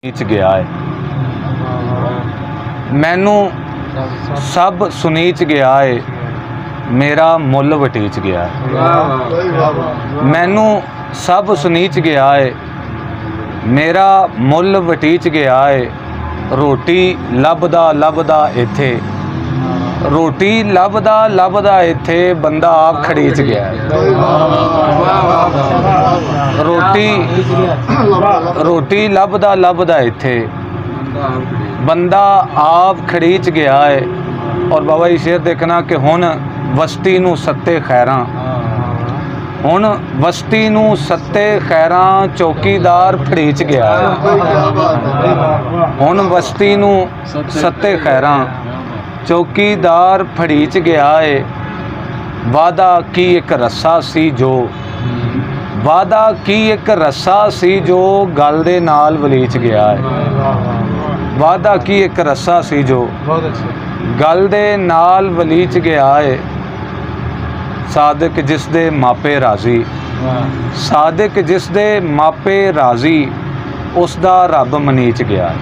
नीच गया है, मैनू सब सुनीच गया है, मेरा मुल वटीच गया है। मैनू सब सुनीच गया है, मेरा मुल वटीच गया है। रोटी लभदा लभदा इत्थे, रोटी लभदा लभदा इत्थे बंदा आप खड़ीच गया है। रोटी लभदा लभदा इत्थे बंदा आप खड़ीच गया है। और बाबा जी शेर देखना कि हुण वस्ती नूं सत्ते खैरां, हुण वस्ती नूं सत्ते खैरां चौकीदार फड़ीच गया है। हुण वस्ती नूं सत्ते खैरां चौकीदार फड़ीच गया है। वादा की एक रस्सा सी जो, वादा की एक रस्सा सी जो गल दे नाल वलीच गया है। वादा की एक रस्सा सी जो गल दे नाल वलीच गया है। सादिक जिस दे मापे राजी, सादिक जिस दे मापे राजी, उस दा रब मनीच गया है।